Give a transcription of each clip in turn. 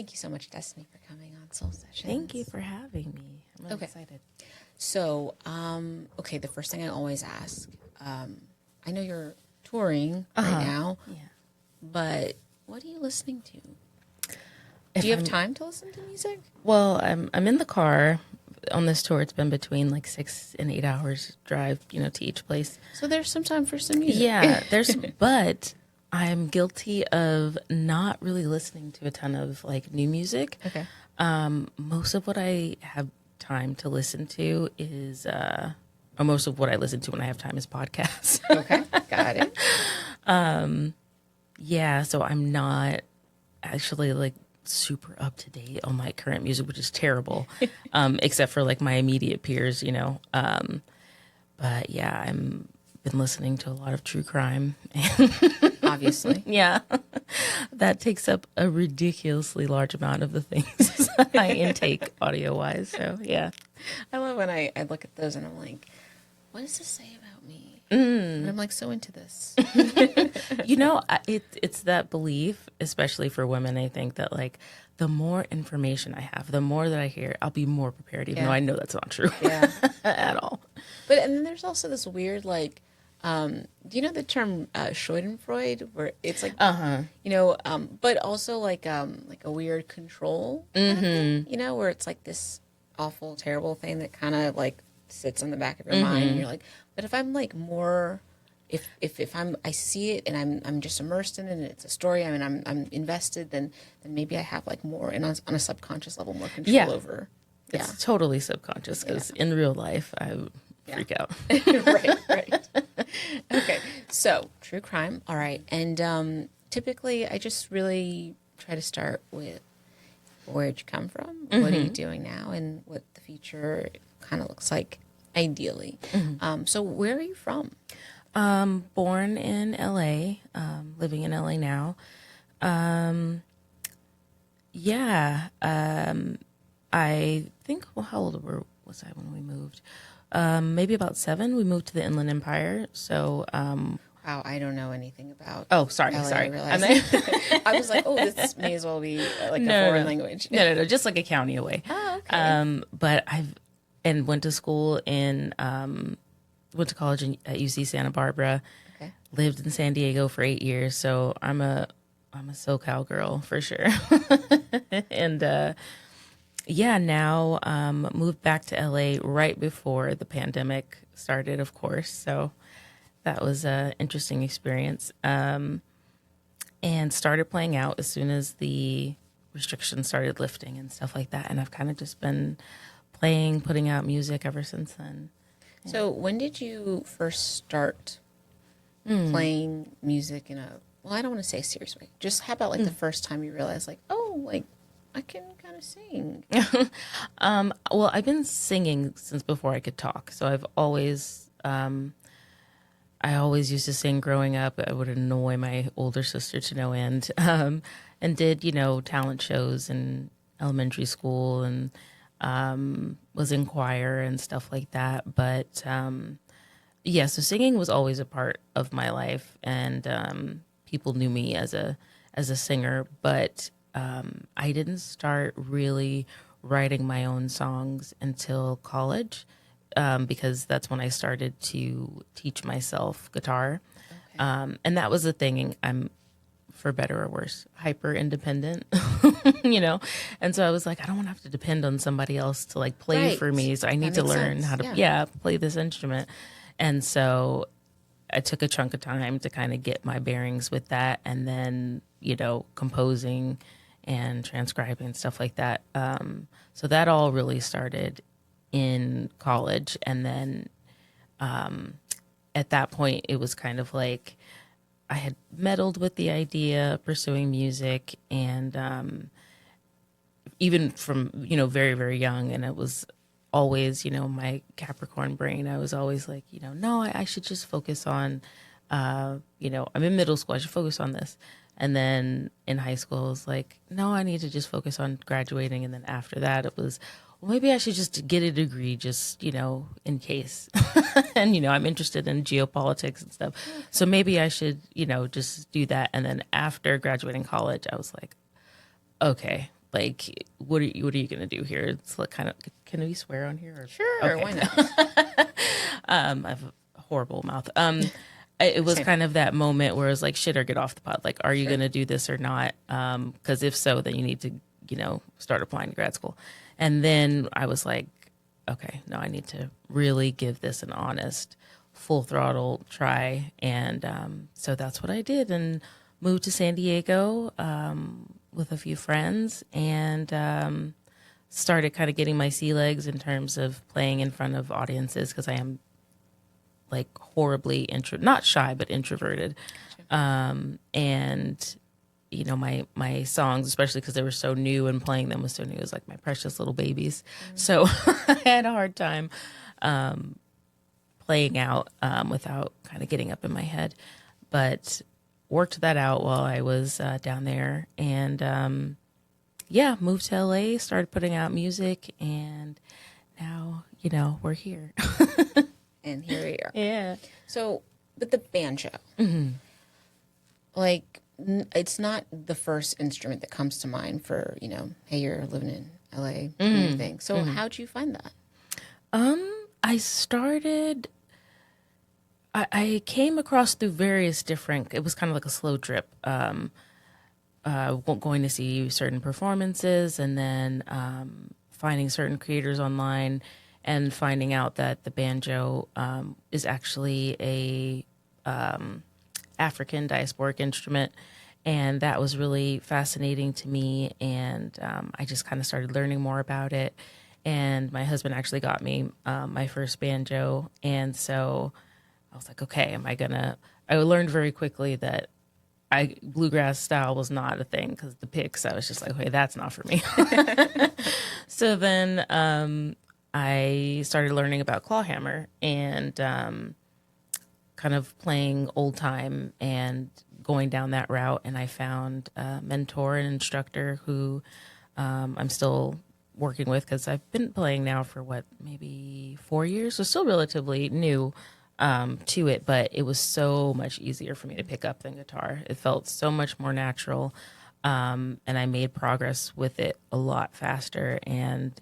Thank you so much, Destiny, for coming on Soul Sessions. Thank you for having me. I'm really excited. So, okay, the first thing I always ask, I know you're touring right now, but what are you listening to? Do you have time to listen to music? Well, I'm in the car on this tour. It's been between like 6 and 8 hours drive, to each place. So there's some time for some music. Yeah, but I'm guilty of not really listening to a ton of like new music. Okay. Most of what I have time to listen to is, or most of what I listen to when I have time is podcasts. Okay, got it. Yeah, so I'm not actually like super up to date on like current music, which is terrible, except for like my immediate peers, But yeah, I'm been listening to a lot of true crime. Obviously. Yeah, that takes up a ridiculously large amount of the things I intake audio wise. So yeah, I love when I look at those and I'm like, what does this say about me? And I'm like so into this. It's that belief, especially for women. I think that like the more information I have, the more that I hear, I'll be more prepared, even though I know that's not true at all. But and then there's also this weird like, do you know the term Schadenfreude, where it's like, but also like a weird control, kind of thing, where it's like this awful, terrible thing that kind of like sits on the back of your mind, and you're like, but if I'm like more, if I see it and I'm just immersed in it and it's a story, I mean I'm invested, then maybe I have like more, and on a subconscious level, more control over. It's totally subconscious because in real life I freak out. Right. Okay, so true crime. All right, and typically I just really try to start with where'd you come from, what are you doing now, and what the future kind of looks like ideally. So where are you from? Born in LA, living in LA now. I think, how old was I when we moved? Maybe about 7. We moved to the Inland Empire. So, wow, I don't know anything about. Oh, sorry. I was like, this may as well be like a foreign language. No, just like a county away. Oh, okay. But went to school went to college at UC Santa Barbara. Okay. Lived in San Diego for 8 years. So I'm a SoCal girl for sure. And now moved back to LA right before the pandemic started, of course. So that was an interesting experience. And started playing out as soon as the restrictions started lifting and stuff like that. And I've kind of just been playing, putting out music ever since then. Yeah. So when did you first start playing music in I don't want to say a serious way. Just how about like the first time you realized like, I can kind of sing? Well, I've been singing since before I could talk. So I've always, I always used to sing growing up. I would annoy my older sister to no end, and did, talent shows in elementary school and was in choir and stuff like that. But so singing was always a part of my life, and people knew me as a singer. But I didn't start really writing my own songs until college, because that's when I started to teach myself guitar. Okay. And that was the thing. I'm, for better or worse, hyper independent, And so I was like, I don't want to have to depend on somebody else to like play for me. So I need to learn how to play this instrument. And so I took a chunk of time to kind of get my bearings with that, and then, composing and transcribing and stuff like that. So that all really started in college. And then at that point, it was kind of like I had meddled with the idea of pursuing music, and even from, very, very young. And it was always, my Capricorn brain, I was always like, no, I should just focus on, I'm in middle school, I should focus on this. And then in high school, I was like, no, I need to just focus on graduating. And then after that, it was, well, maybe I should just get a degree just, in case. And, I'm interested in geopolitics and stuff. So maybe I should, just do that. And then after graduating college, I was like, okay, like, what are you going to do here? It's like kind of, can we swear on here? Or? Sure, okay. Why not? I have a horrible mouth. It was kind of that moment where it was like, shit or get off the pot. Like, are you going to do this or not? Because if so, then you need to, start applying to grad school. And then I was like, okay, no, I need to really give this an honest, full throttle try. And so that's what I did, and moved to San Diego with a few friends, and started kind of getting my sea legs in terms of playing in front of audiences, because I am like horribly not shy, but introverted. And my songs, especially because they were so new and playing them was so new, was like my precious little babies. Mm-hmm. So I had a hard time playing out without kind of getting up in my head, but worked that out while I was down there, and moved to LA, started putting out music, and now, we're here. And here we are. Yeah. So with the banjo, like, it's not the first instrument that comes to mind for, hey, you're living in LA, doing your thing. So how'd you find that? I came across through various different, it was kind of like a slow drip, going to see certain performances, and then finding certain creators online, and finding out that the banjo is actually a African diasporic instrument. And that was really fascinating to me. And I just kind of started learning more about it. And my husband actually got me my first banjo. And so I was like, okay, I learned very quickly that bluegrass style was not a thing, because the picks, I was just like, okay, that's not for me. So then I started learning about clawhammer, and kind of playing old time and going down that route. And I found a mentor and instructor who I'm still working with, because I've been playing now for maybe 4 years, so still relatively new to it, but it was so much easier for me to pick up than guitar. It felt so much more natural, and I made progress with it a lot faster, and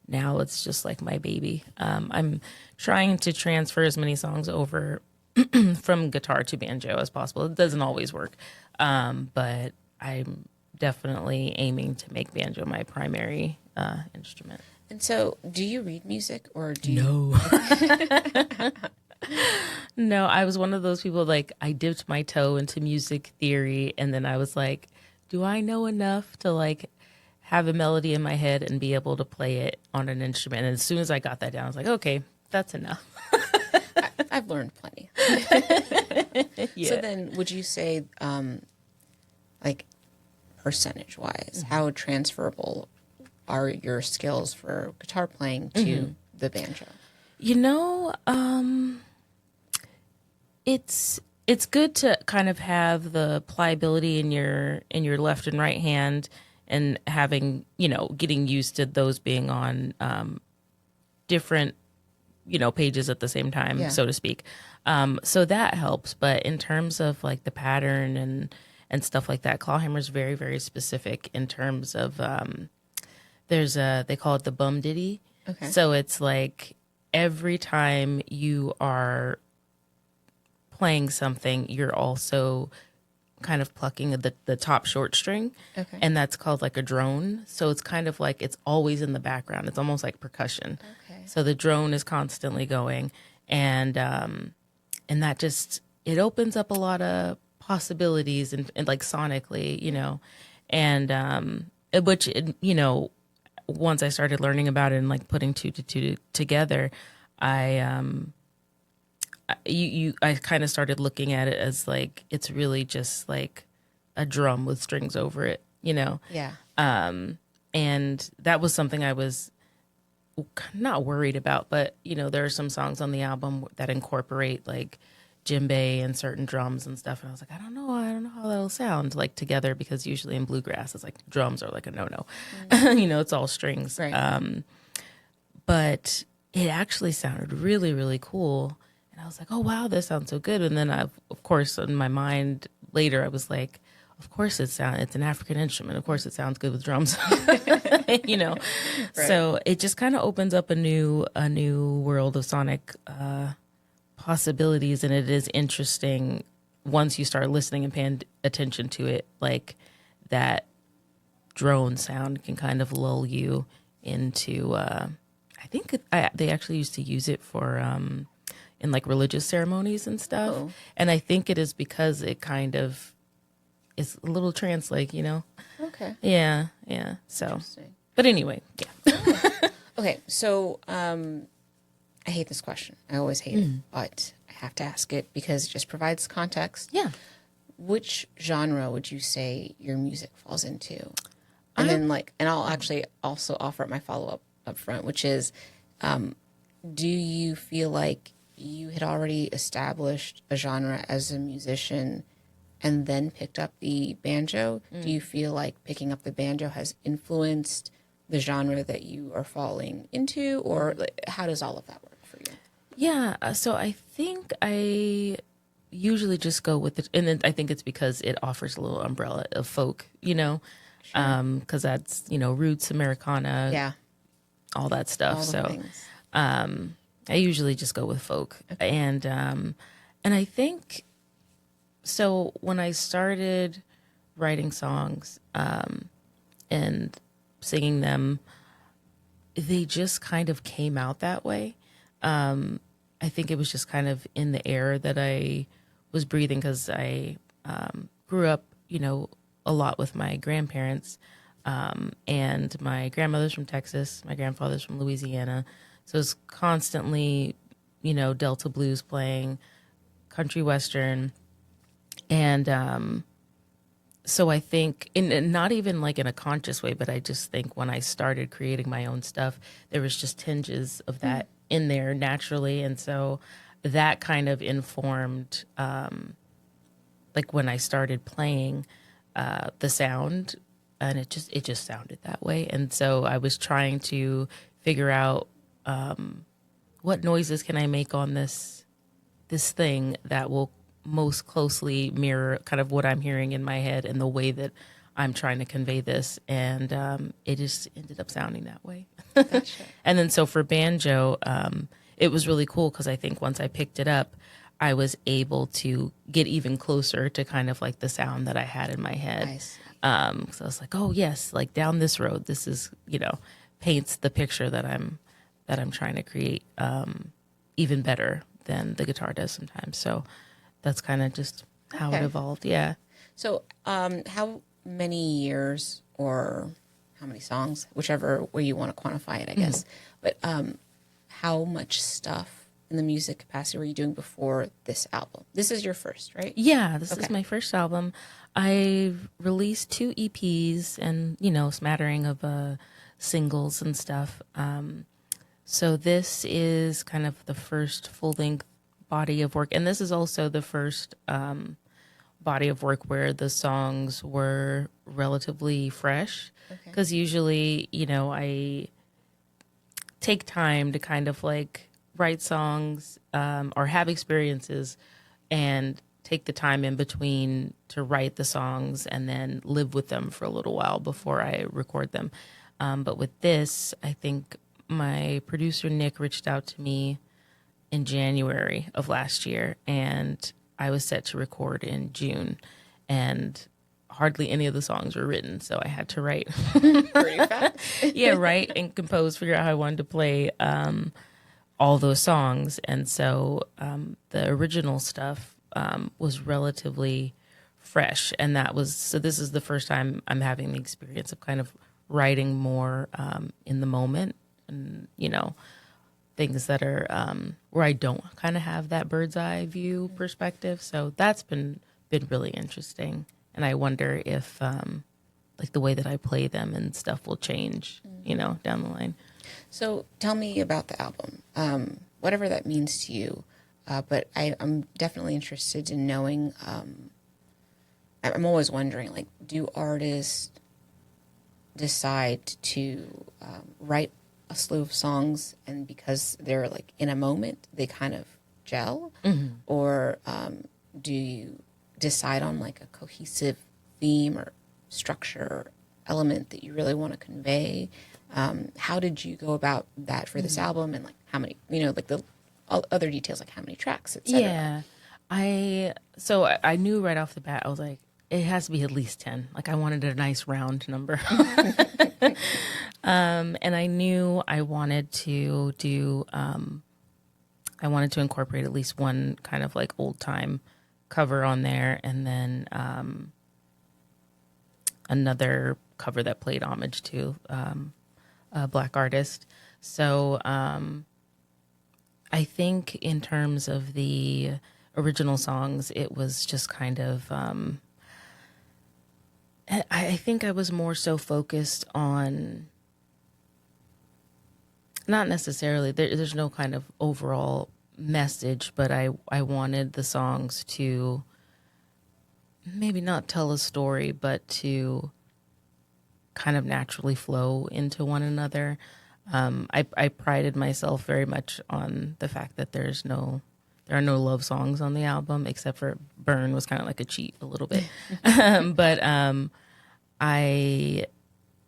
now it's just like my baby. I'm trying to transfer as many songs over from guitar to banjo as possible. It doesn't always work, but I'm definitely aiming to make banjo my primary instrument. And so, do you read music, or do you? No. No, I was one of those people, like, I dipped my toe into music theory, and then I was like, do I know enough to, like, have a melody in my head and be able to play it on an instrument? And as soon as I got that down, I was like, okay, that's enough. I've learned plenty. Yeah. So then, would you say, like, percentage-wise, how transferable are your skills for guitar playing to the banjo? It's good to kind of have the pliability in your left and right hand, and having, getting used to those being on different, pages at the same time, so to speak. So that helps. But in terms of like the pattern and stuff like that, clawhammer is very, very specific in terms of, they call it the bum ditty. Okay. So it's like every time you are playing something, you're also kind of plucking the top short string. Okay. And that's called like a drone. So it's kind of like it's always in the background. It's almost like percussion. Okay. So the drone is constantly going, and that just, it opens up a lot of possibilities and like sonically, and which, once I started learning about it and like putting two to two together, I kind of started looking at it as like, it's really just like a drum with strings over it, Yeah. And that was something I was not worried about, but there are some songs on the album that incorporate like djembe and certain drums and stuff, and I was like, I don't know how that'll sound like together, because usually in bluegrass it's like drums are like a no. It's all strings. Right. But it actually sounded really, really cool. And I was like, oh, wow, this sounds so good. And then, of course, in my mind later, I was like, of course it's an African instrument. Of course it sounds good with drums, you know. Right. So it just kind of opens up a new world of sonic possibilities, and it is interesting once you start listening and paying attention to it. Like that drone sound can kind of lull you into. I think they actually used to use it for in like religious ceremonies and stuff, and I think it is because it kind of is a little trance-like, you know. Okay. Yeah. So, but anyway, yeah. Okay, so I hate this question. I always hate it, but I have to ask it because it just provides context. Yeah. Which genre would you say your music falls into? And then, and I'll actually also offer up my follow-up up front, which is, do you feel like you had already established a genre as a musician and then picked up the banjo? Do you feel like picking up the banjo has influenced the genre that you are falling into, or how does all of that work for you? Yeah, so I think I usually just go with it, and then I think it's because it offers a little umbrella of folk, you know, because that's, you know, roots, Americana, all that stuff. So I usually just go with folk, and I think so. When I started writing songs and singing them, they just kind of came out that way. I think it was just kind of in the air that I was breathing, because I grew up, you know, a lot with my grandparents, and my grandmother's from Texas, my grandfather's from Louisiana. So it's constantly, you know, Delta blues playing, country western. And so I think, and not even like in a conscious way, but I just think when I started creating my own stuff, there was just tinges of that in there naturally. And so that kind of informed, like when I started playing the sound, and it just sounded that way. And so I was trying to figure out what noises can I make on this thing that will most closely mirror kind of what I'm hearing in my head and the way that I'm trying to convey this. And it just ended up sounding that way. Gotcha. And then so for banjo, it was really cool because I think once I picked it up, I was able to get even closer to kind of like the sound that I had in my head. I see. So I was like, oh yes, like down this road, this is, you know, paints the picture that I'm trying to create even better than the guitar does sometimes. So that's kind of just how it evolved. Yeah. So how many years or how many songs, whichever way you want to quantify it, I guess, but how much stuff in the music capacity were you doing before this album? This is your first, right? Yeah, this is my first album. I released 2 EPs and, you know, smattering of singles and stuff. So this is kind of the first full-length body of work. And this is also the first body of work where the songs were relatively fresh. Because usually, you know, I take time to kind of like write songs or have experiences and take the time in between to write the songs and then live with them for a little while before I record them. But with this, I think my producer, Nick, reached out to me in January of last year, and I was set to record in June, and hardly any of the songs were written, so I had to write. Pretty fast. Yeah, write and compose, figure out how I wanted to play all those songs. And so the original stuff was relatively fresh, and so this is the first time I'm having the experience of kind of writing more in the moment, and, you know, things that are where I don't kind of have that bird's eye view perspective. So that's been really interesting. And I wonder if like the way that I play them and stuff will change, you know, down the line. So tell me about the album, whatever that means to you. But I'm definitely interested in knowing, I'm always wondering, like, do artists decide to write a slew of songs, and because they're like in a moment, they kind of gel? Or do you decide on like a cohesive theme or structure or element that you really want to convey? How did you go about that for this album, and like how many, like the other details, like how many tracks, etc.? Yeah. I knew right off the bat, I was like, it has to be at least 10. Like, I wanted a nice round number. And I knew I wanted to I wanted to incorporate at least one kind of like old time cover on there, and then another cover that played homage to a Black artist. So I think in terms of the original songs, it was just kind of, I think I was more so focused on, not necessarily, there's no kind of overall message, but I wanted the songs to maybe not tell a story, but to kind of naturally flow into one another. I prided myself very much on the fact that there are no love songs on the album, except for Burn was kind of like a cheat a little bit. But I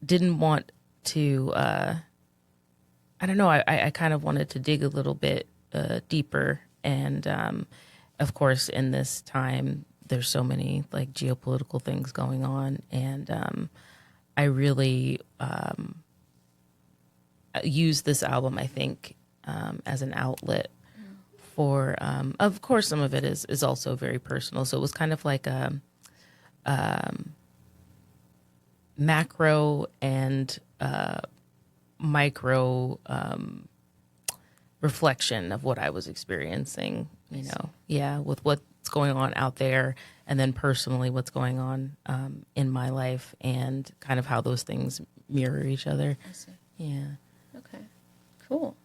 didn't want to, I don't know, I kind of wanted to dig a little bit deeper. And of course, in this time, there's so many like geopolitical things going on. And I really used this album, I think, as an outlet for, of course, some of it is also very personal. So it was kind of like a macro and micro reflection of what I was experiencing, with what's going on out there, and then personally what's going on in my life, and kind of how those things mirror each other. I see. Yeah. Okay. Cool.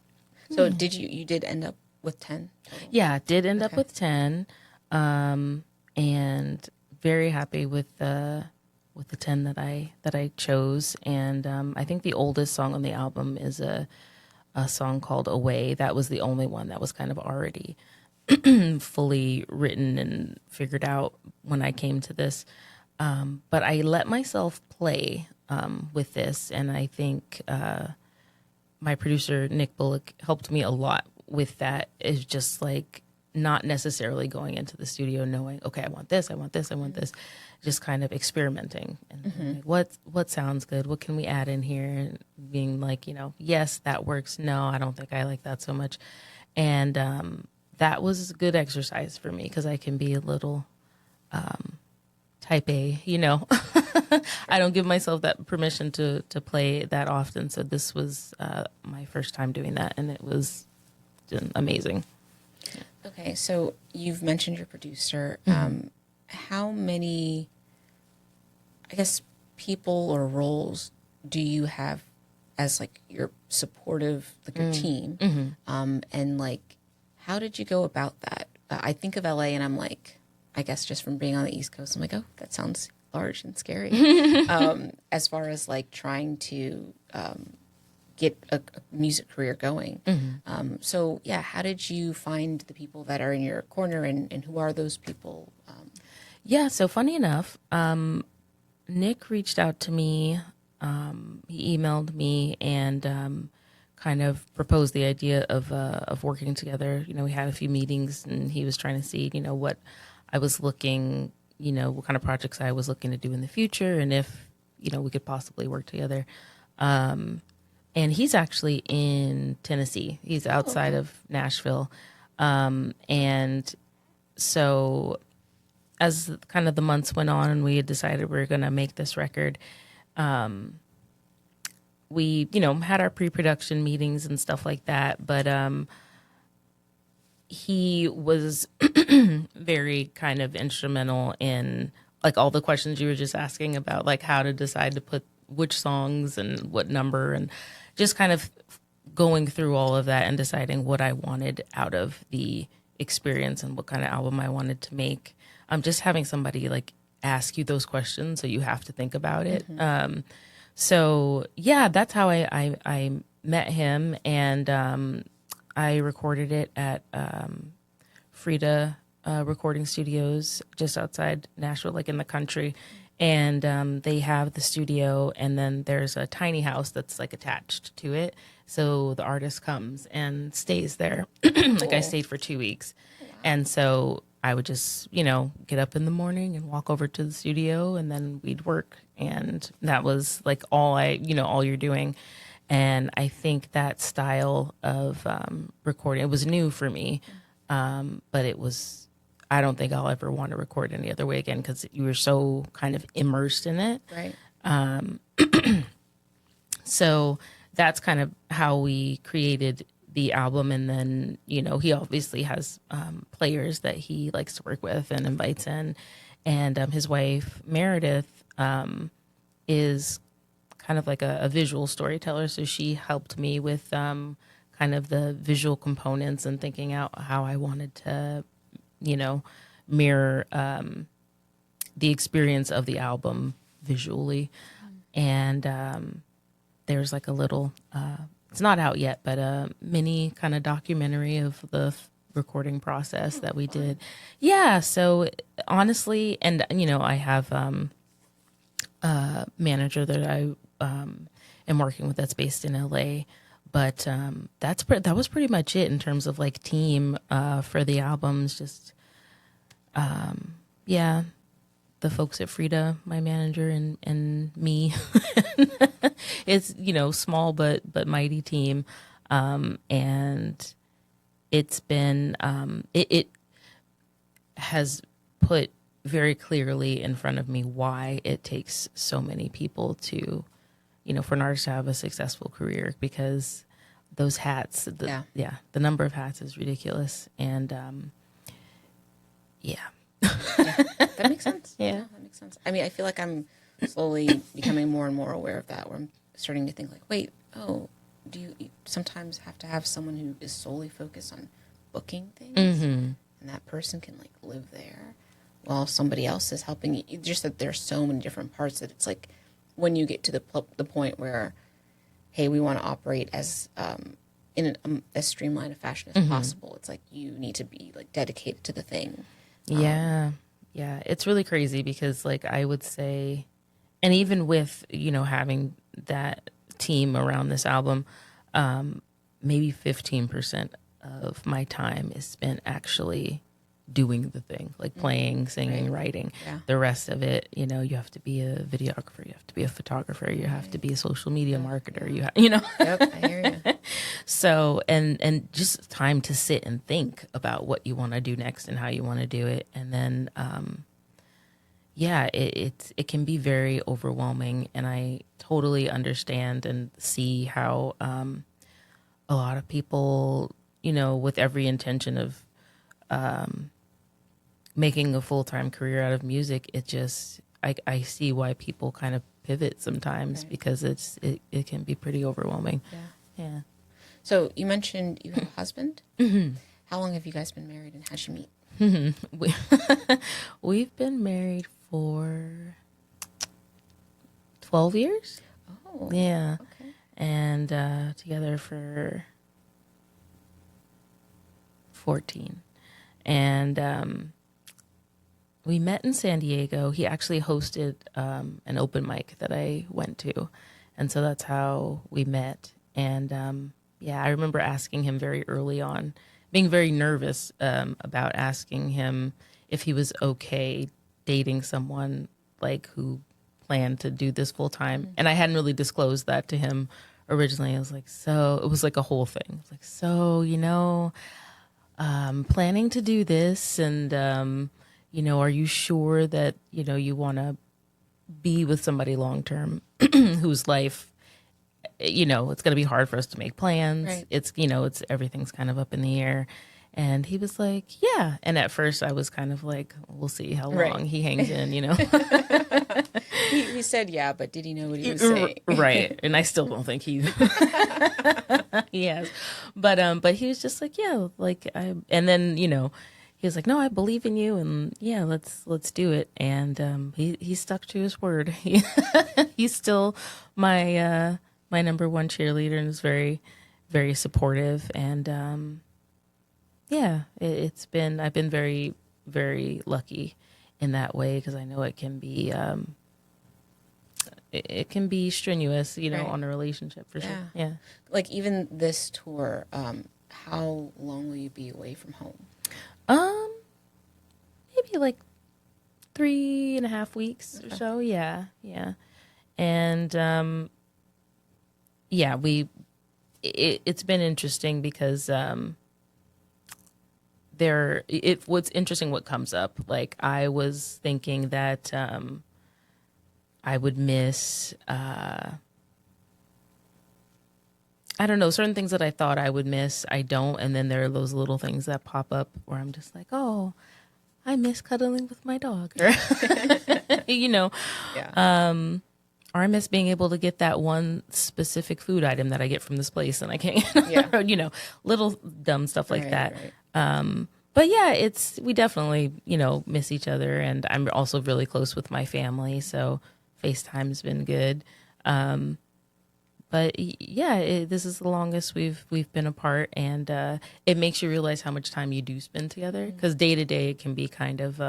So you did end up with 10 total? Yeah, did end up with 10, and very happy with the 10 that I chose. And I think the oldest song on the album is a song called Away. That was the only one that was kind of already fully written and figured out when I came to this. But I let myself play with this, and I think my producer, Nick Bullock, helped me a lot with that. Is just like not necessarily going into the studio knowing, okay, I want this, I want this, I want this. Just kind of experimenting and like, what sounds good? What can we add in here? And being like, yes, that works. No, I don't think I like that so much. And that was a good exercise for me, because I can be a little type A, I don't give myself that permission to play that often. So this was my first time doing that, and it was amazing. Okay, so you've mentioned your producer. How many, I guess, people or roles do you have as like your supportive, like your team? And like, how did you go about that? I think of LA and I'm like, I guess just from being on the East Coast, I'm like, oh, that sounds large and scary. As far as like trying to get a music career going. So yeah, how did you find the people that are in your corner, and who are those people? Yeah, so funny enough, Nick reached out to me. He emailed me and kind of proposed the idea of working together. We had a few meetings, and he was trying to see, what I was looking, what kind of projects I was looking to do in the future, and if, we could possibly work together. And he's actually in Tennessee. He's outside of Nashville. And so as kind of the months went on and we had decided we were going to make this record, we, had our pre-production meetings and stuff like that. But he was very kind of instrumental in like all the questions you were just asking about, like how to decide to put which songs and what number, and just kind of going through all of that and deciding what I wanted out of the experience and what kind of album I wanted to make. Just having somebody like ask you those questions, so you have to think about it. So yeah, that's how I met him, and I recorded it at Frida recording studios just outside Nashville, like in the country. And they have the studio, and then there's a tiny house that's like attached to it. So the artist comes and stays there. Like I stayed for 2 weeks. And so I would just, get up in the morning and walk over to the studio, and then we'd work. And that was like all you're doing. And I think that style of recording, it was new for me, but I don't think I'll ever want to record any other way again, because you were so kind of immersed in it. Right. So that's kind of how we created the album. And then, he obviously has players that he likes to work with and invites in. And his wife, Meredith, is kind of like a visual storyteller. So she helped me with kind of the visual components and thinking out how I wanted to, mirror the experience of the album visually. And there's like a little, it's not out yet, but a mini kind of documentary of the recording process that we did. Yeah. So honestly, and I have a manager that I am working with that's based in LA, but that was pretty much it in terms of like team for the albums. Just the folks at Frida, my manager, and me. It's small but mighty team, and it's been it has put very clearly in front of me why it takes so many people to, for an artist to have a successful career, because those hats, the number of hats is ridiculous. And yeah, that makes sense. Yeah, that makes sense. I mean, I feel like I'm slowly becoming more and more aware of that, where I'm starting to think like, wait, do you sometimes have to have someone who is solely focused on booking things, and that person can like live there while somebody else is helping you? Just that there's so many different parts that it's like when you get to the point where, hey, we want to operate as in as streamlined a fashion as possible. It's like you need to be like dedicated to the thing. Yeah, it's really crazy, because like I would say, and even with having that team around this album, maybe 15% of my time is spent actually doing the thing, like playing, singing, writing. Yeah. The rest of it, you have to be a videographer, you have to be a photographer, you have to be a social media marketer, Yep, I hear you. So, and just time to sit and think about what you want to do next and how you want to do it. And then, it can be very overwhelming, and I totally understand and see how a lot of people, with every intention of making a full-time career out of music, it just, I see why people kind of pivot sometimes, because it can be pretty overwhelming. Yeah. So you mentioned you have a husband. Mm-hmm. How long have you guys been married, and how'd you meet? We've been married for 12 years. Oh, yeah. Okay. And together for 14. And we met in San Diego. He actually hosted an open mic that I went to, and so that's how we met. And I remember asking him very early on, being very nervous about asking him if he was okay dating someone like who planned to do this full time. Mm-hmm. And I hadn't really disclosed that to him originally. I was like, so it was like a whole thing. I was like, so, planning to do this, and, are you sure that, you want to be with somebody long term whose life, it's going to be hard for us to make plans. Right. It's everything's kind of up in the air. And he was like, yeah. And at first I was kind of like, we'll see how long he hangs in, He said, yeah, but did he know what he was saying? Right. And I still don't think he has. But he was just like, yeah, and then, he was like, no, I believe in you, and yeah, let's do it. And he stuck to his word. He's still my number one cheerleader, and is very, very supportive. And I've been very, very lucky in that way, because I know it can be it can be strenuous, Right. on a relationship for sure. Yeah. Yeah. Like even this tour, how long will you be away from home? Maybe like 3.5 weeks or so. Yeah. Yeah. And, yeah, it's been interesting because, what's interesting what comes up. Like I was thinking that, I would miss, I don't know, certain things that I thought I would miss, I don't. And then there are those little things that pop up where I'm just like, oh, I miss cuddling with my dog. Or, Yeah. or I miss being able to get that one specific food item that I get from this place and I can't, Yeah. little dumb stuff like Right, that. right. But yeah, we definitely, miss each other. And I'm also really close with my family. So FaceTime's been good. But yeah, this is the longest we've been apart, and it makes you realize how much time you do spend together. Because day to day, it can be kind of,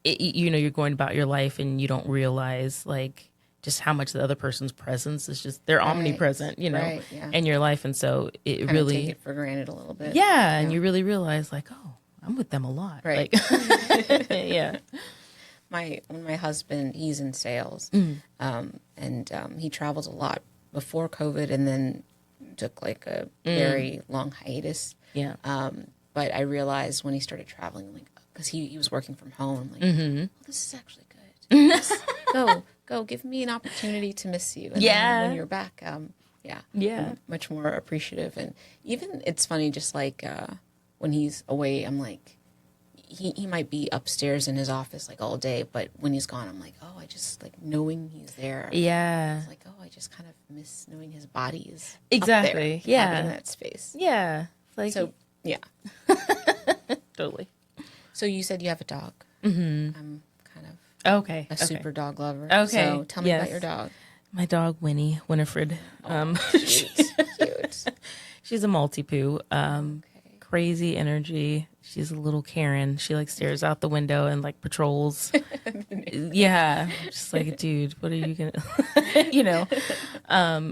you're going about your life, and you don't realize like just how much the other person's presence is just they're omnipresent, Right, yeah. in your life, and so it Kinda really take it for granted a little bit. yeah, and you really realize like, oh, I'm with them a lot, Right. Like, yeah, When my husband, he's in sales, and he travels a lot before COVID, and then took like a very long hiatus. yeah, But I realized when he started traveling, like, because he was working from home, I'm like, well, this is actually good. Just go, give me an opportunity to miss you. And Yeah. then when you're back, Yeah. I'm much more appreciative. And even it's funny, just like when he's away, I'm like, he might be upstairs in his office like all day, but when he's gone, I'm like, oh, I just like knowing he's there. yeah, It's like, oh, I just kind of miss knowing his body is exactly, up there, yeah, in that space. yeah, like So yeah. totally. So you said you have a dog. I'm kind of Okay, a super dog lover. Okay, So tell me about yes. your dog. My dog Winifred. Cute. She's a Maltipoo. Okay. Crazy energy. She's a little Karen. She like stares out the window and like patrols. Yeah, just like, dude, what are you gonna?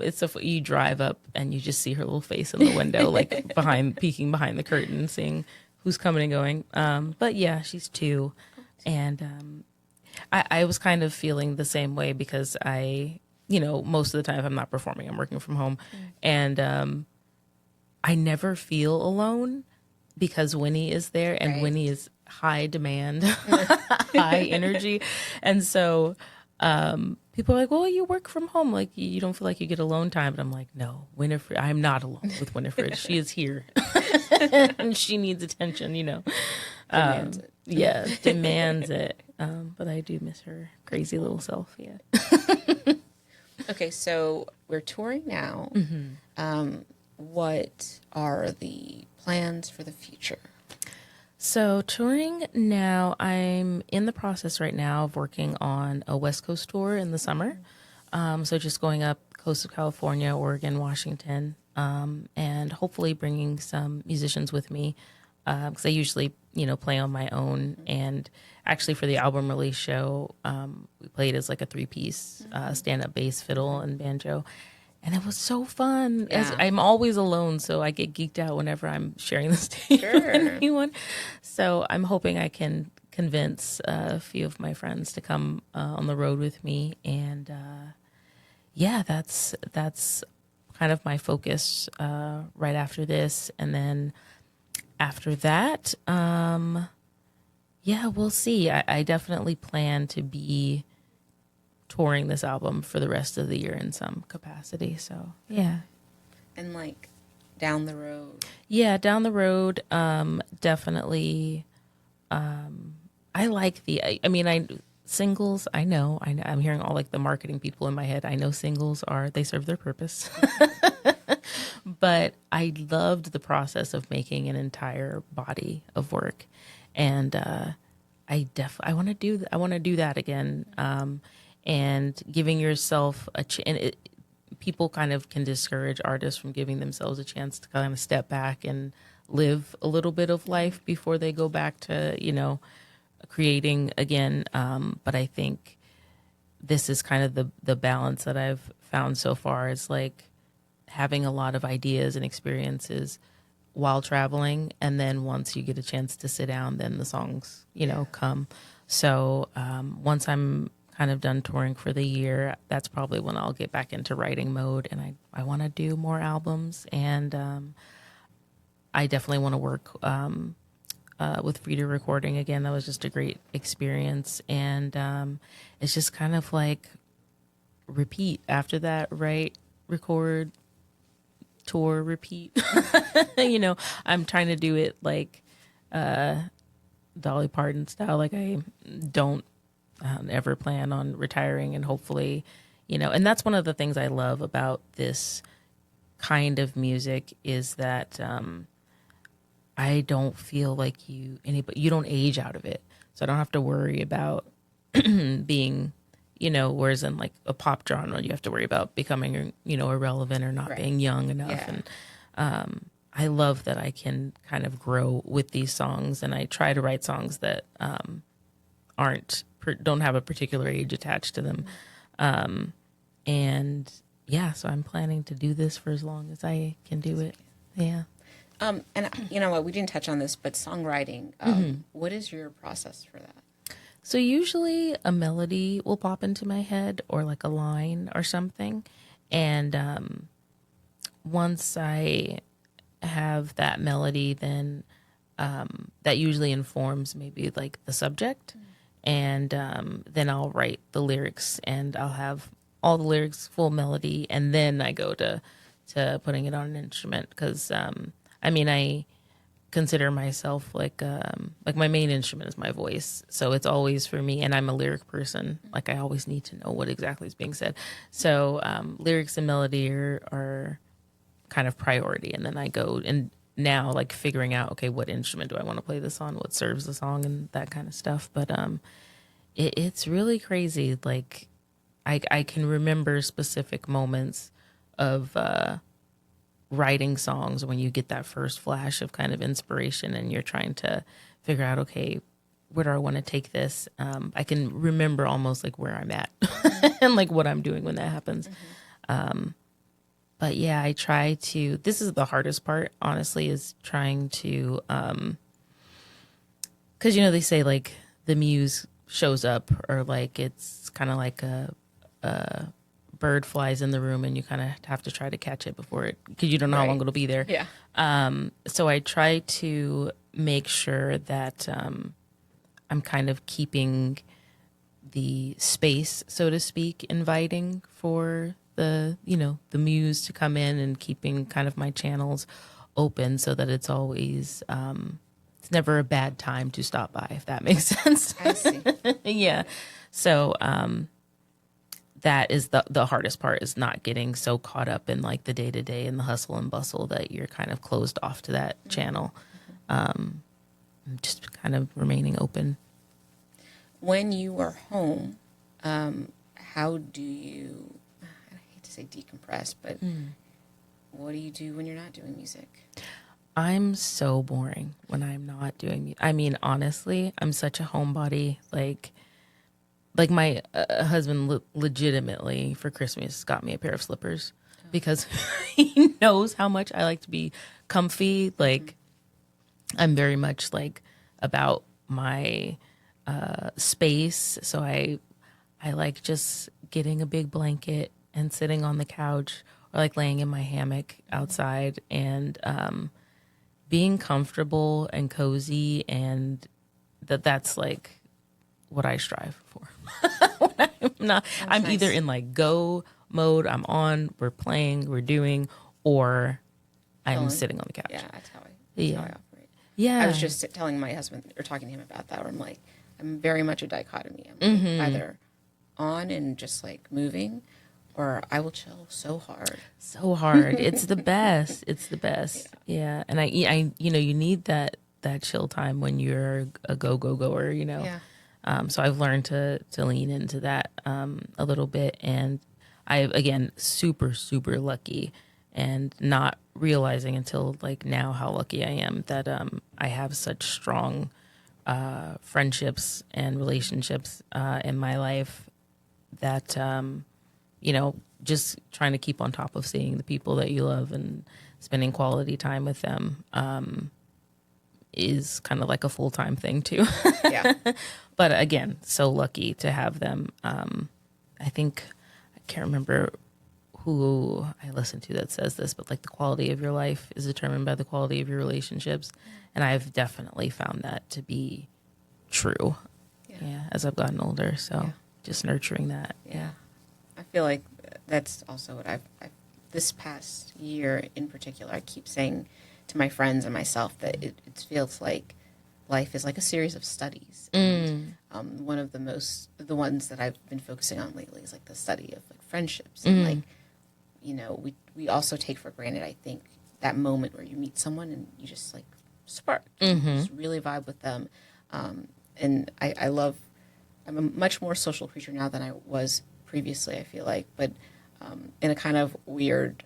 It's so you drive up and you just see her little face in the window, like peeking behind the curtain, seeing who's coming and going. But yeah, she's 2, and I was kind of feeling the same way because most of the time if I'm not performing, I'm working from home, and I never feel alone because Winnie is there, and Right. Winnie is high demand, high energy. And so people are like, well, you work from home. Like, you don't feel like you get alone time. But I'm like, no, Winifred, I'm not alone with Winifred. She is here. And she needs attention, Demands it. Yeah, demands it. But I do miss her crazy little self. Yeah. Okay, so we're touring now. What are the plans for the future? So touring now, I'm in the process right now of working on a West Coast tour in the summer. So just going up coast of California, Oregon, Washington, and hopefully bringing some musicians with me because I usually, play on my own. And actually for the album release show, we played as like a 3-piece stand-up bass, fiddle, and banjo. And it was so fun. Yeah. I'm always alone, so I get geeked out whenever I'm sharing the stage with anyone. So I'm hoping I can convince a few of my friends to come on the road with me. And yeah, that's kind of my focus right after this. And then after that, yeah, we'll see. I definitely plan to be touring this album for the rest of the year in some capacity. So yeah. And like down the road. Yeah, down the road, definitely. I like singles. I know. I'm hearing all like the marketing people in my head. I know singles they serve their purpose. But I loved the process of making an entire body of work, and I want to do that again. And giving yourself people kind of can discourage artists from giving themselves a chance to kind of step back and live a little bit of life before they go back to, creating again. But I think this is kind of the balance that I've found so far, is like having a lot of ideas and experiences while traveling, and then once you get a chance to sit down, then the songs, come. So once I'm kind of done touring for the year, that's probably when I'll get back into writing mode, and I want to do more albums, and I definitely want to work with Frida recording again. That was just a great experience, and it's just kind of like repeat after that, right? Record, tour, repeat. I'm trying to do it like Dolly Parton style. Like I don't ever plan on retiring, and hopefully, and that's one of the things I love about this kind of music is that I don't feel like you don't age out of it. So I don't have to worry about being, whereas in like a pop genre, you have to worry about becoming, irrelevant or not being young enough. Yeah. And I love that I can kind of grow with these songs, and I try to write songs that don't have a particular age attached to them. And yeah, so I'm planning to do this for as long as I can do it. Yeah. And you know what, we didn't touch on this, but songwriting, what is your process for that? So usually a melody will pop into my head, or like a line or something. And once I have that melody, then that usually informs maybe like the subject. And then I'll write the lyrics, and I'll have all the lyrics, full melody, and then I go to putting it on an instrument. Because I consider myself like my main instrument is my voice, so it's always for me. And I'm a lyric person; like I always need to know what exactly is being said. So lyrics and melody are kind of priority, and then I go and now like figuring out, okay, what instrument do I want to play this on? What serves the song and that kind of stuff. But it's really crazy. Like I can remember specific moments of writing songs when you get that first flash of kind of inspiration, and you're trying to figure out, okay, where do I want to take this? I can remember almost like where I'm at and like what I'm doing when that happens. But yeah, I try to, this is the hardest part, honestly, is trying to, cause they say like the muse shows up, or like, it's kind of like a bird flies in the room, and you kind of have to try to catch it before cause you don't know how long it'll be there. Yeah. So I try to make sure that, I'm kind of keeping the space, so to speak, inviting for the muse to come in, and keeping kind of my channels open so that it's always it's never a bad time to stop by, if that makes sense. I see. Yeah. So that is the hardest part, is not getting so caught up in like the day-to-day and the hustle and bustle that you're kind of closed off to that channel. Just kind of remaining open. When you are home, how do you, I hate to say decompress, but what do you do when you're not doing music? I'm so boring when I'm not doing music. I mean, honestly, I'm such a homebody. Like my husband legitimately for Christmas got me a pair of slippers because he knows how much I like to be comfy. Like I'm very much like about my space. So I like just getting a big blanket and sitting on the couch, or like laying in my hammock outside, and being comfortable and cozy, and that's like what I strive for. When I'm nice. Either in like go mode, I'm on, we're playing, we're doing, or I'm sitting on the couch. Yeah, that's how I operate. Yeah. I was just telling my husband, or talking to him about that, where I'm like, I'm very much a dichotomy. I'm like either on and just like moving, or I will chill so hard. So hard. It's the best. It's the best. Yeah. And I you need that chill time when you're a goer, Yeah. So I've learned to lean into that a little bit, and I again super super lucky, and not realizing until like now how lucky I am that I have such strong friendships and relationships in my life that, you know, just trying to keep on top of seeing the people that you love and spending quality time with them is kind of like a full-time thing too. Yeah. But again, so lucky to have them. I think, I can't remember who I listened to that says this, but like the quality of your life is determined by the quality of your relationships. And I've definitely found that to be true. Yeah, as I've gotten older. So just nurturing that. Yeah. I feel like that's also what I've this past year in particular, I keep saying to my friends and myself that it feels like life is like a series of studies. And one of the ones that I've been focusing on lately is like the study of like friendships. And like, you know, we also take for granted, I think, that moment where you meet someone and you just like spark, you just really vibe with them. And I'm a much more social creature now than I was previously, I feel like, but in a kind of weird,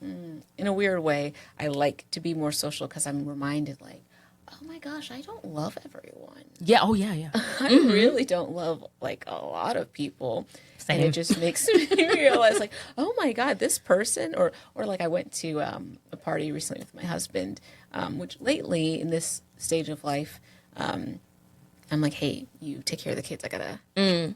in a weird way, I like to be more social because I'm reminded like, oh my gosh, I don't love everyone. Yeah. Oh yeah. Yeah. I really don't love like a lot of people. Same. And it just makes me realize like, oh my God, this person, or like I went to a party recently with my husband, which lately in this stage of life, I'm like, hey, you take care of the kids. I gotta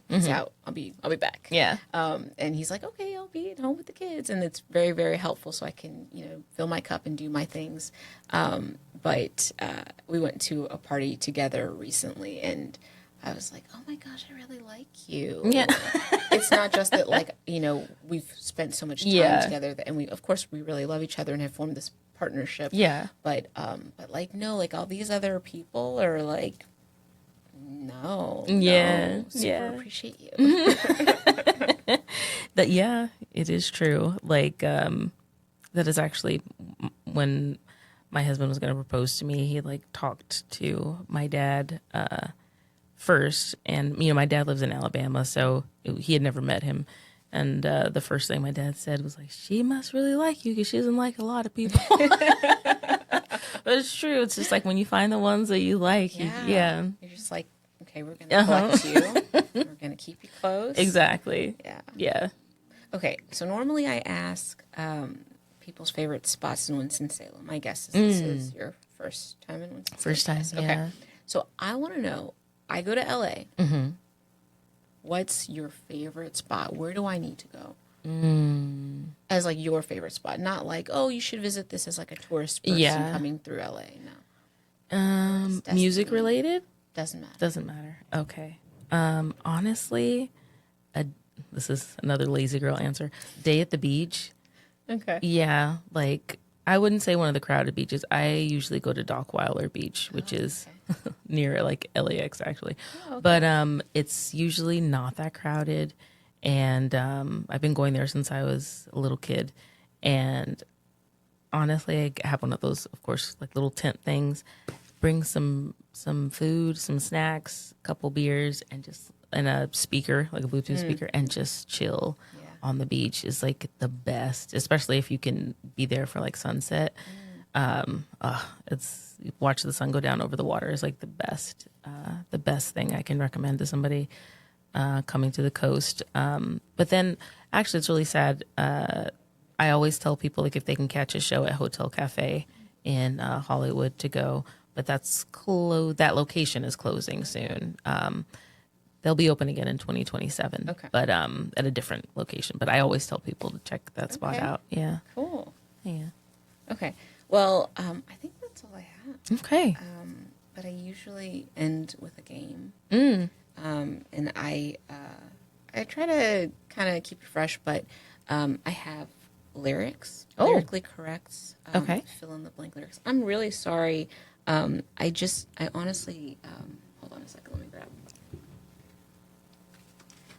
peace out. I'll be back. Yeah. And he's like, okay, I'll be at home with the kids, and it's very, very helpful. So I can, you know, fill my cup and do my things. But we went to a party together recently, and I was like, oh my gosh, I really like you. Yeah. It's not just that, like, you know, we've spent so much time together, and we, of course, we really love each other and have formed this partnership. Yeah. But like, no, like all these other people are like. No. Super appreciate you. That it is true. Like that is actually when my husband was going to propose to me. He like talked to my dad first, and you know my dad lives in Alabama, so he had never met him. And the first thing my dad said was like, "She must really like you because she doesn't like a lot of people." But it's true. It's just like when you find the ones that you like, you're just like, okay, we're going to collect you. We're going to keep you close. Exactly. Yeah. Yeah. Okay, so normally I ask people's favorite spots in Winston-Salem. My guess is this is your first time in Winston-Salem. First time, Okay. yeah. So I want to know, I go to LA. What's your favorite spot? Where do I need to go? As like your favorite spot, not like, oh, you should visit this as like a tourist person coming through LA. No. Music related? Doesn't matter. Doesn't matter. Okay. Honestly, this is another lazy girl answer. Day at the beach. Okay. Yeah, like I wouldn't say one of the crowded beaches. I usually go to Dockweiler Beach, which is near like LAX actually. Oh, okay. But it's usually not that crowded. And I've been going there since I was a little kid. And honestly, I have one of those, of course, like little tent things. Bring some food, some snacks, a couple beers, and a speaker, like a Bluetooth speaker, and just chill on the beach is like the best, especially if you can be there for like sunset. It's watch the sun go down over the water is like the best thing I can recommend to somebody coming to the coast. But then actually it's really sad. I always tell people like if they can catch a show at Hotel Cafe in Hollywood to go, but that location is closing soon. They'll be open again in 2027, but at a different location. But I always tell people to check that spot out. Yeah. Cool. Yeah. Okay. Well, I think that's all I have. Okay. But I usually end with a game. And I try to kind of keep it fresh, but I have lyrics, lyrically corrects. Fill in the blank lyrics. I'm really sorry. I honestly, hold on a second, let me grab.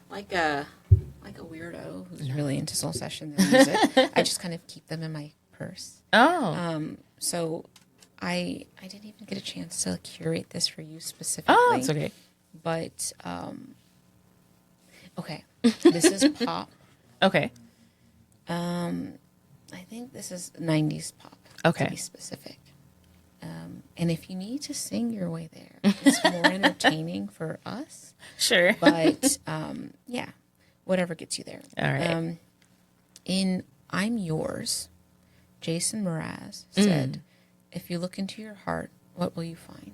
Like a weirdo who's really into soul sessions and music. I just kind of keep them in my purse. So I didn't even get a chance to curate this for you specifically. Oh, it's okay. But okay, this is pop. Okay. I think this is 90s pop. Okay. To be specific. And if you need to sing your way there, it's more entertaining for us. Sure. But yeah. whatever gets you there. All right. In I'm Yours, Jason Mraz said, if you look into your heart, what will you find?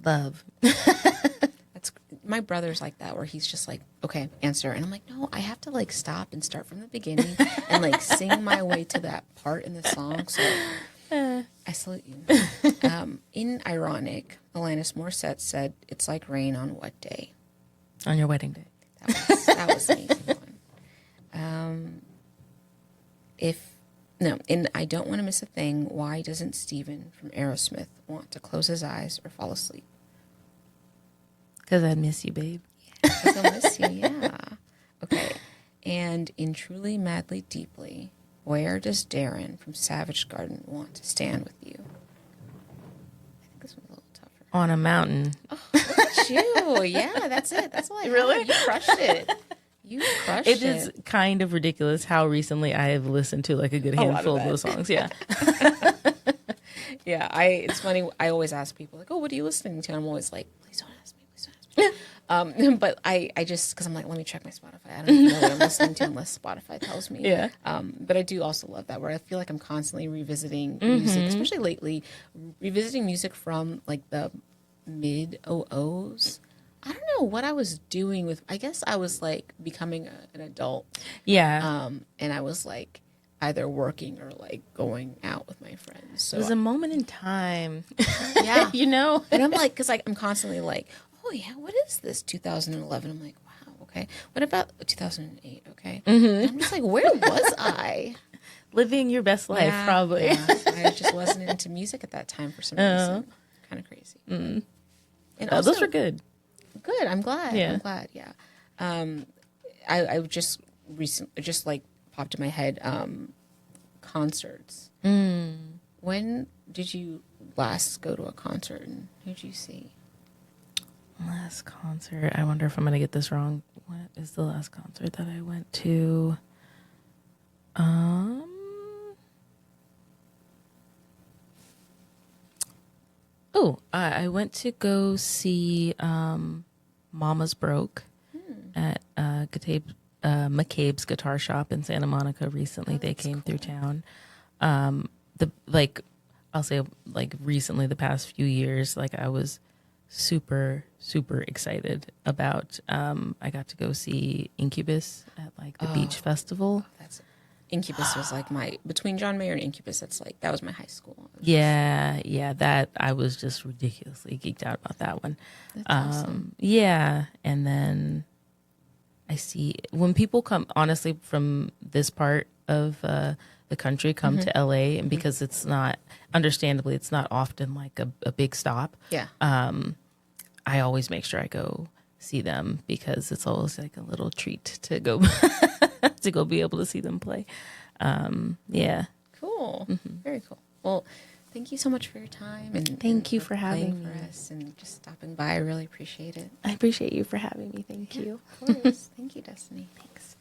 Love. That's my brother's like that, where he's just like, okay, answer. And I'm like, no, I have to like stop and start from the beginning and like sing my way to that part in the song. So I salute you. In Ironic, Alanis Morissette said, it's like rain on what day? On your wedding day. That was an easy one. In I Don't Want to Miss a Thing, why doesn't Steven from Aerosmith want to close his eyes or fall asleep? Because I miss you, babe. Because I miss you, yeah. Okay. And in Truly, Madly, Deeply, where does Darren from Savage Garden want to stand with you? I think this one's a little tougher. On a mountain. Oh, look at you. Yeah, that's it. That's all I Really? had. You crushed it. You crushed it. It is kind of ridiculous how recently I have listened to like a good handful of those songs. Yeah. Yeah, it's funny. I always ask people like, "Oh, what are you listening to?" And I'm always like, "Please don't ask me. Please don't ask me." But I just because I'm like, let me check my Spotify. I don't even know what I'm listening to unless Spotify tells me. Yeah. But I do also love that where I feel like I'm constantly revisiting music, especially lately, revisiting music from like the mid '00s. I don't know what I was doing with. I guess I was like becoming an adult. Yeah. And I was like either working or like going out with my friends. So it was a moment in time. yeah, You know? and I'm like, because like I'm constantly like, oh yeah, what is this 2011? I'm like, wow, okay. What about 2008? Okay. And I'm just like, where was I? Living your best life, Yeah, probably. yeah. I just wasn't into music at that time for some reason. Kind of crazy. And also, Those were good. good. I'm glad. Yeah. I'm glad. Yeah. I just recently just like popped in my head. Concerts. When did you last go to a concert, and who did you see? Last concert. I wonder if I'm going to get this wrong. What is the last concert that I went to? I went to go see Mama's Broke at McCabe's Guitar Shop in Santa Monica recently. They came through town. I'll say like recently, the past few years, like I was super, super excited about. I got to go see Incubus at like the beach festival. Incubus was like between John Mayer and Incubus, that was my high school. Yeah, that I was just ridiculously geeked out about that one. That's awesome. Yeah, and then I see when people come, honestly, from this part of the country come to LA, and because it's not, understandably, it's not often like a big stop. Yeah. I always make sure I go see them because it's always like a little treat to go to go be able to see them play. Yeah. Cool. Very cool. Well, thank you so much for your time and thank you for having me for us and just stopping by. I really appreciate it. I appreciate you for having me. Thank you. Of course. Thank you, Destiny. Thanks.